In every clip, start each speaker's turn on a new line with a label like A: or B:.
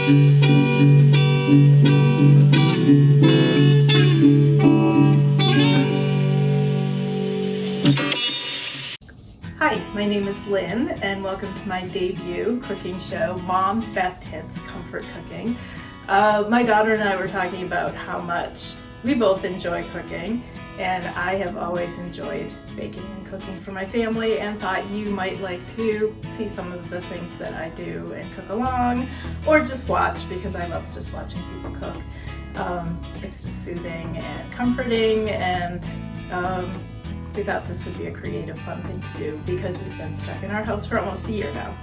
A: Hi, my name is Lynn and welcome to my debut cooking show, Mom's Best Hits Comfort Cooking. My daughter and I were talking about how much we both enjoy cooking, and I have always enjoyed baking and cooking for my family and thought you might like to see some of the things that I do and cook along, or just watch, because I love just watching people cook. It's just soothing and comforting, and we thought this would be a creative, fun thing to do because we've been stuck in our house for almost a year now.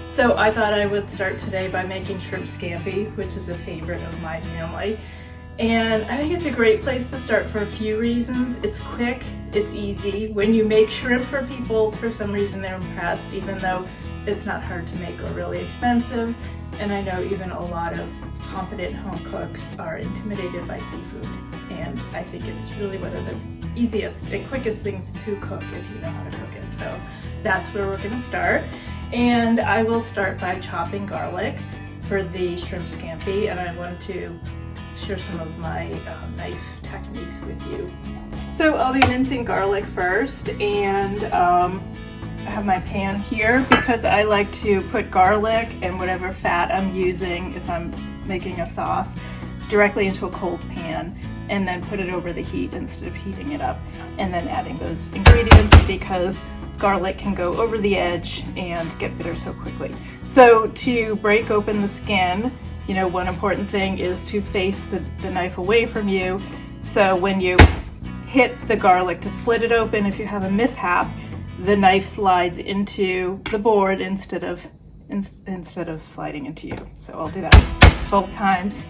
A: So I thought I would start today by making shrimp scampi, which is a favorite of my family. And I think it's a great place to start for a few reasons. It's quick, it's easy. When you make shrimp for people, for some reason they're impressed, even though it's not hard to make or really expensive. And I know even a lot of competent home cooks are intimidated by seafood. And I think it's really one of the easiest and quickest things to cook if you know how to cook it. So that's where we're gonna start. And I will start by chopping garlic for the shrimp scampi, and I want to share some of my knife techniques with you. So I'll be mincing garlic first, and I have my pan here because I like to put garlic and whatever fat I'm using if I'm making a sauce directly into a cold pan, and then put it over the heat instead of heating it up and then adding those ingredients, because garlic can go over the edge and get bitter so quickly. So to break open the skin, you know, one important thing is to face the knife away from you. So when you hit the garlic to split it open, if you have a mishap, the knife slides into the board instead of sliding into you. So I'll do that both times,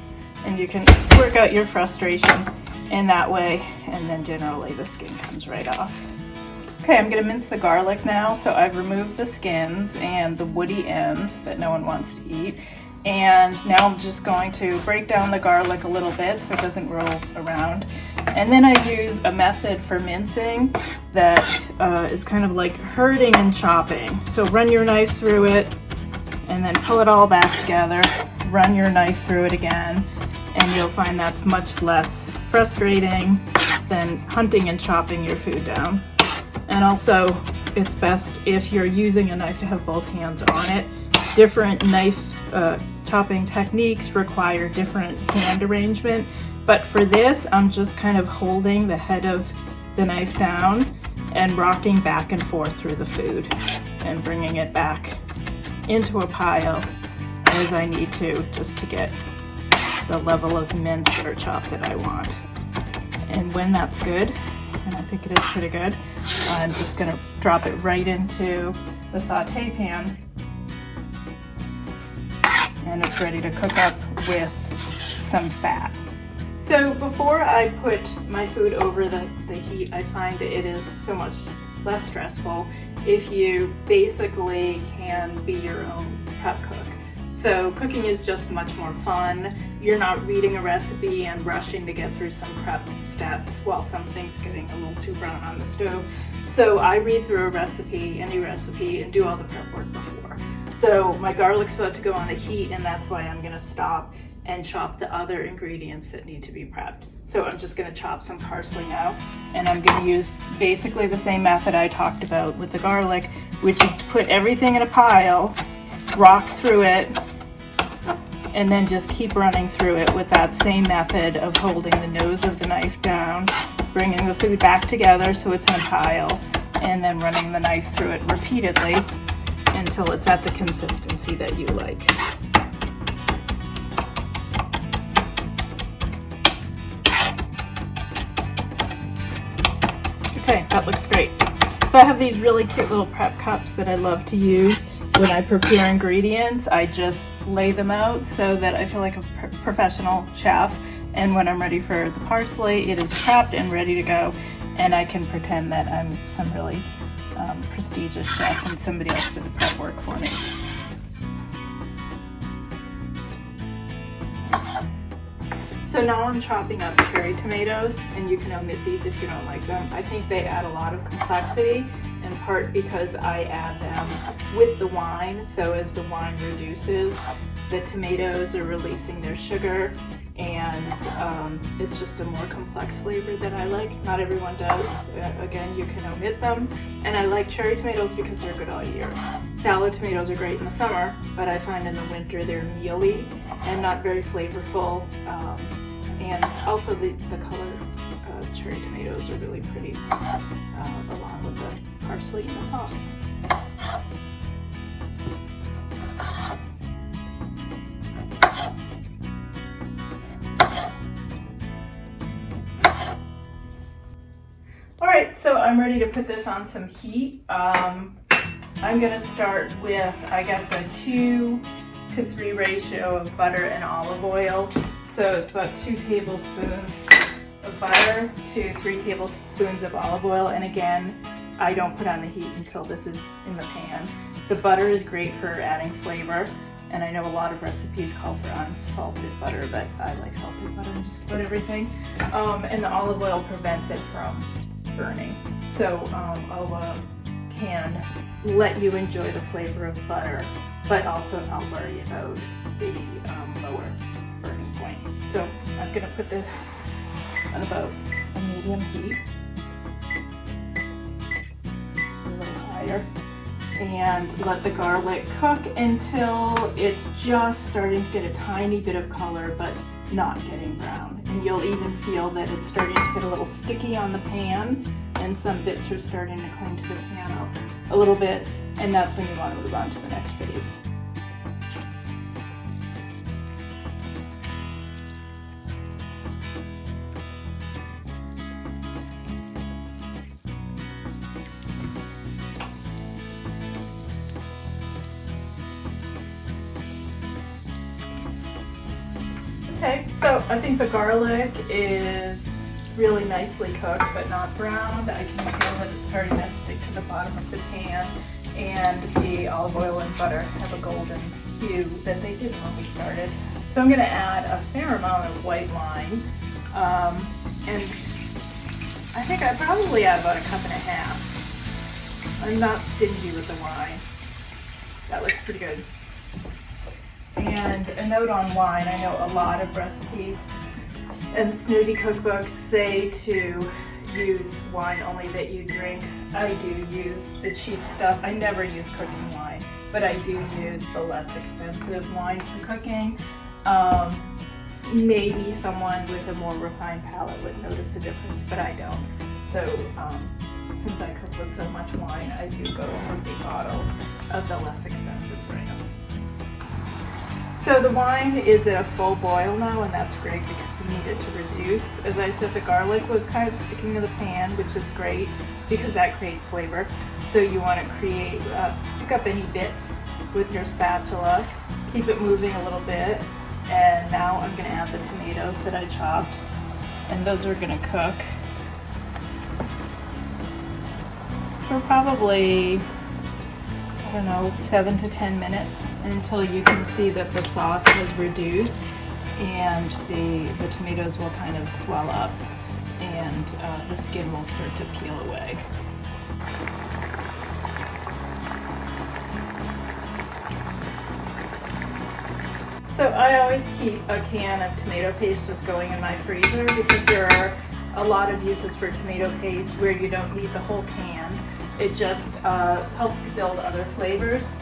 A: and you can work out your frustration in that way, and then generally the skin comes right off. Okay, I'm gonna mince the garlic now. So I've removed the skins and the woody ends that no one wants to eat. And now I'm just going to break down the garlic a little bit so it doesn't roll around. And then I use a method for mincing that is kind of like herding and chopping. So run your knife through it and then pull it all back together, run your knife through it again, and you'll find that's much less frustrating than hunting and chopping your food down. And also, it's best if you're using a knife to have both hands on it. Different knife chopping techniques require different hand arrangement, but for this, I'm just kind of holding the head of the knife down and rocking back and forth through the food and bringing it back into a pile as I need to, just to get the level of mince or chop that I want. And when that's good, and I think it is pretty good, I'm just gonna drop it right into the saute pan, and it's ready to cook up with some fat. So before I put my food over the heat, I find that it is so much less stressful if you basically can be your own prep cook. So cooking is just much more fun. You're not reading a recipe and rushing to get through some prep steps while something's getting a little too brown on the stove. So I read through a recipe, any recipe, and do all the prep work before. So my garlic's about to go on the heat, and that's why I'm gonna stop and chop the other ingredients that need to be prepped. So I'm just gonna chop some parsley now, and I'm gonna use basically the same method I talked about with the garlic, which is to put everything in a pile, rock through it, and then just keep running through it with that same method of holding the nose of the knife down, bringing the food back together so it's in a pile, and then running the knife through it repeatedly until it's at the consistency that you like. Okay, that looks great. So I have these really cute little prep cups that I love to use. When I prepare ingredients, I just lay them out so that I feel like a professional chef. And when I'm ready for the parsley, it is prepped and ready to go. And I can pretend that I'm some really prestigious chef and somebody else did the prep work for me. So now I'm chopping up cherry tomatoes, and you can omit these if you don't like them. I think they add a lot of complexity, in part because I add them with the wine, so as the wine reduces, the tomatoes are releasing their sugar, and it's just a more complex flavor that I like. Not everyone does. Again, you can omit them. And I like cherry tomatoes because they're good all year. Salad tomatoes are great in the summer, but I find in the winter they're mealy and not very flavorful. And also the color cherry tomatoes are really pretty, along with the parsley and the sauce. Alright, so I'm ready to put this on some heat. I'm going to start with, I guess, a 2 to 3 ratio of butter and olive oil. So it's about 2 tablespoons of butter to 3 tablespoons of olive oil. And again, I don't put on the heat until this is in the pan. The butter is great for adding flavor. And I know a lot of recipes call for unsalted butter, but I like salted butter in just about everything. And the olive oil prevents it from burning. So olive can let you enjoy the flavor of butter, but also not worry about the lower burning point. So I'm going to put this on about a medium heat, a little higher, and let the garlic cook until it's just starting to get a tiny bit of color, but not getting brown. And you'll even feel that it's starting to get a little sticky on the pan, and some bits are starting to cling to the pan up a little bit, and that's when you want to move on to the next phase. Okay, so I think the garlic is really nicely cooked but not browned. I can feel that it's starting to stick to the bottom of the pan, and the olive oil and butter have a golden hue that they didn't when we started. So I'm going to add a fair amount of white wine, and I think I probably add about 1.5 cups. I'm not stingy with the wine. That looks pretty good. And a note on wine, I know a lot of recipes and snooty cookbooks say to use wine only that you drink. I do use the cheap stuff. I never use cooking wine, but I do use the less expensive wine for cooking. Maybe someone with a more refined palate would notice the difference, but I don't. So since I cook with so much wine, I do go for big bottles of the less expensive brands. So the wine is at a full boil now, and that's great because we need it to reduce. As I said, the garlic was kind of sticking to the pan, which is great because that creates flavor. So you want to pick up any bits with your spatula, keep it moving a little bit, and now I'm going to add the tomatoes that I chopped, and those are going to cook for probably, I don't know, 7 to 10 minutes until you can see that the sauce has reduced and the tomatoes will kind of swell up and the skin will start to peel away. So I always keep a can of tomato paste just going in my freezer because there are a lot of uses for tomato paste where you don't need the whole can. It just helps to build other flavors,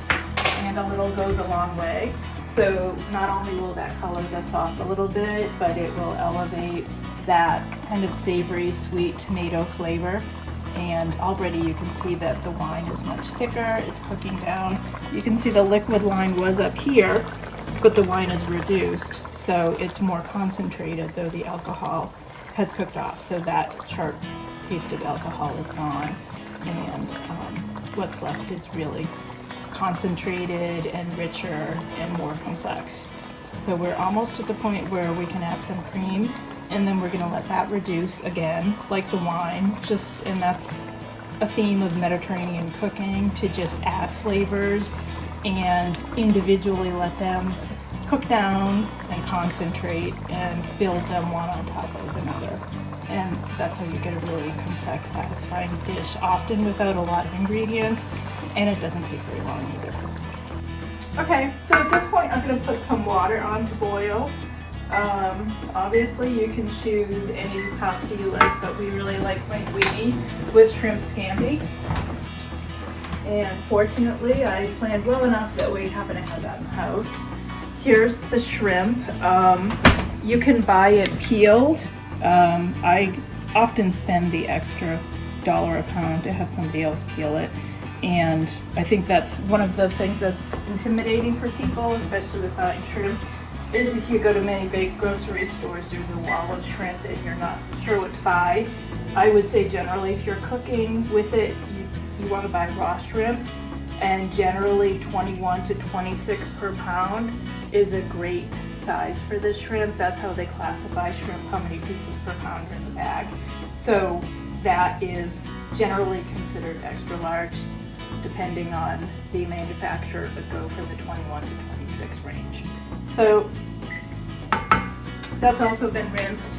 A: and a little goes a long way. So not only will that color the sauce a little bit, but it will elevate that kind of savory, sweet tomato flavor. And already you can see that the wine is much thicker, it's cooking down. You can see the liquid line was up here, but the wine is reduced, so it's more concentrated, though the alcohol has cooked off. So that sharp taste of alcohol is gone, and what's left is really concentrated and richer and more complex. So we're almost at the point where we can add some cream, and then we're going to let that reduce again, like the wine. And that's a theme of Mediterranean cooking, to just add flavors and individually let them cook down and concentrate and build them one on top of another. And that's how you get a really complex, satisfying dish, often without a lot of ingredients, and it doesn't take very long either. Okay, so at this point I'm going to put some water on to boil. Obviously you can choose any pasta you like, but we really like linguine with shrimp scampi. And fortunately I planned well enough that we happen to have that in the house. Here's the shrimp. You can buy it peeled. I often spend the extra $1 a pound to have somebody else peel it. And I think that's one of the things that's intimidating for people, especially with buying shrimp, is if you go to many big grocery stores, there's a wall of shrimp and you're not sure what to buy. I would say generally if you're cooking with it, you want to buy raw shrimp, and generally 21 to 26 per pound is a great size for this shrimp. That's how they classify shrimp, how many pieces per pound are in the bag. So that is generally considered extra large, depending on the manufacturer, but go for the 21 to 26 range. So that's also been rinsed.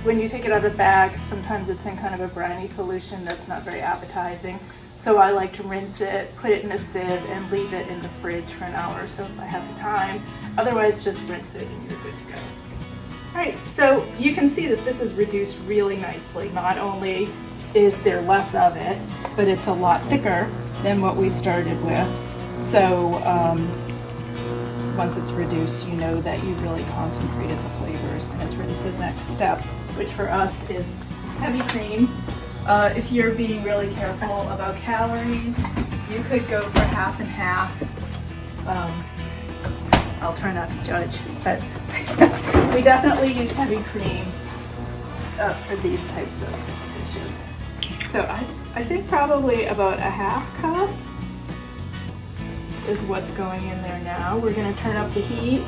A: When you take it out of the bag, sometimes it's in kind of a briny solution that's not very appetizing. So I like to rinse it, put it in a sieve, and leave it in the fridge for an hour or so if I have the time. Otherwise, just rinse it and you're good to go. All right, so you can see that this is reduced really nicely. Not only is there less of it, but it's a lot thicker than what we started with. So once it's reduced, you know that you've really concentrated the flavors and it's ready for the next step, which for us is heavy cream. If you're being really careful about calories, you could go for half and half. I'll try not to judge, but we definitely use heavy cream for these types of dishes. So I think probably about a half cup is what's going in there now. We're going to turn up the heat.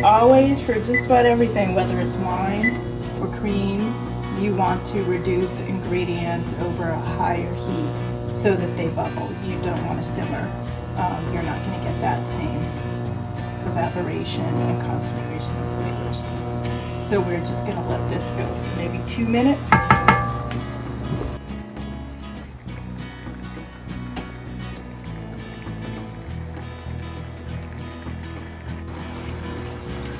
A: Always, for just about everything, whether it's wine or cream, you want to reduce ingredients over a higher heat so that they bubble. You don't want to simmer. You're not going to get that same evaporation and concentration of flavors. So we're just going to let this go for maybe 2 minutes.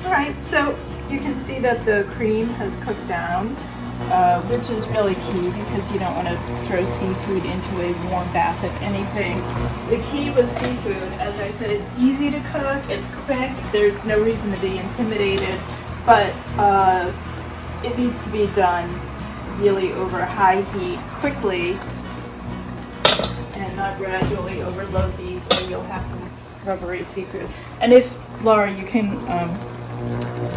A: Alright, so you can see that the cream has cooked down, which is really key because you don't want to throw seafood into a warm bath of anything. The key with seafood, as I said, it's easy to cook, it's quick, there's no reason to be intimidated, but it needs to be done really over high heat quickly and not gradually overload the heat, or you'll have some rubbery seafood. And if, Laura, you can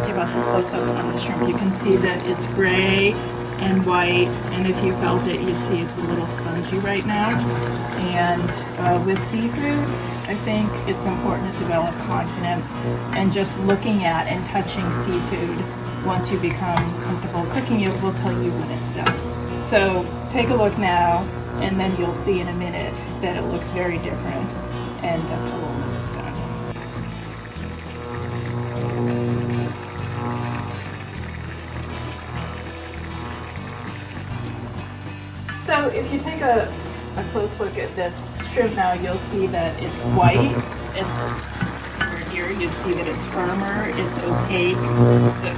A: give us a close-up on the shrimp, you can see that it's gray and white, and if you felt it, you'd see it's a little spongy right now. And with seafood, I think it's important to develop confidence and just looking at and touching seafood. Once you become comfortable cooking it, will tell you when it's done. So take a look now, and then you'll see in a minute that it looks very different, and that's how we'll know it's done. So if you take a close look at this shrimp now, you'll see that it's white. It's over here, you'd see that it's firmer, it's opaque.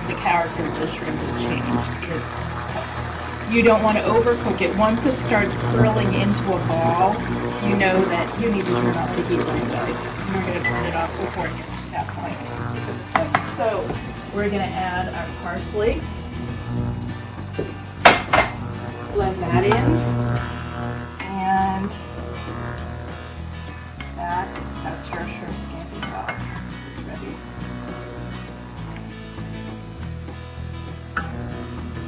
A: The character of the shrimp has changed. It's cooked. You don't want to overcook it. Once it starts curling into a ball, you know that you need to turn off the heat right away. You're going to turn it off before it gets to that point. So we're going to add our parsley. Blend that in, and that's your shrimp scampi sauce. It's ready.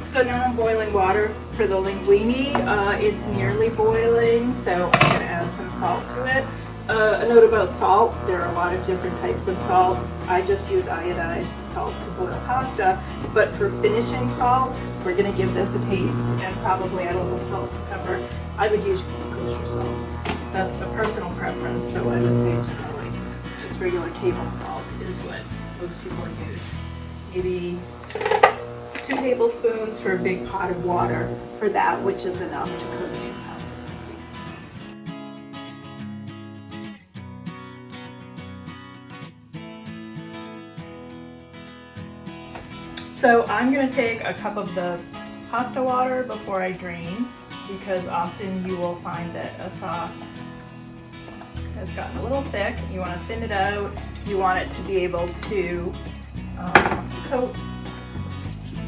A: So now I'm boiling water for the linguine. It's nearly boiling, so I'm going to add some salt to it. A note about salt, there are a lot of different types of salt. I just use iodized salt to boil pasta, but for finishing salt, we're going to give this a taste, and probably add a little salt and pepper. I would use kosher salt. That's a personal preference, so I would say generally just regular table salt is what most people use. Maybe 2 tablespoons for a big pot of water for that, which is enough to cook 2 pounds of coffee. So I'm gonna take a cup of the pasta water before I drain, because often you will find that a sauce has gotten a little thick. You want to thin it out. You want it to be able to coat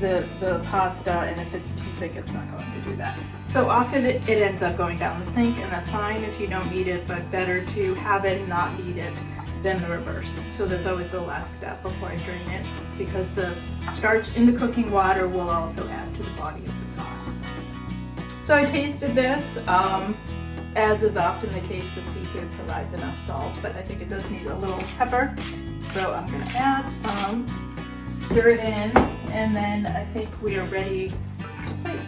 A: the pasta, and if it's too thick, it's not going to do that. So often it ends up going down the sink, and that's fine if you don't need it, but better to have it and not need it than the reverse. So that's always the last step before I drain it, because the starch in the cooking water will also add to the body of the sauce. So I tasted this. As is often the case, the seafood provides enough salt, but I think it does need a little pepper. So I'm gonna add some, stir it in, and then I think we are ready to plate.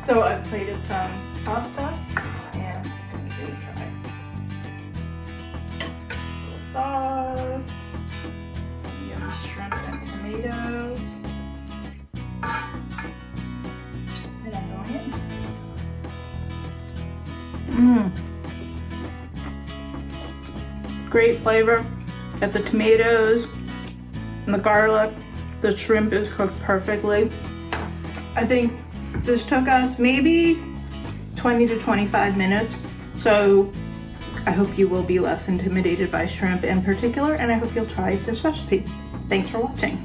A: So I've plated some pasta, and I'm gonna give it a try. Little sauce, some yummy shrimp and tomatoes, and I'm going in. Great flavor. Got the tomatoes and the garlic. The shrimp is cooked perfectly. I think this took us maybe 20 to 25 minutes. So I hope you will be less intimidated by shrimp in particular, and I hope you'll try this recipe. Thanks for watching.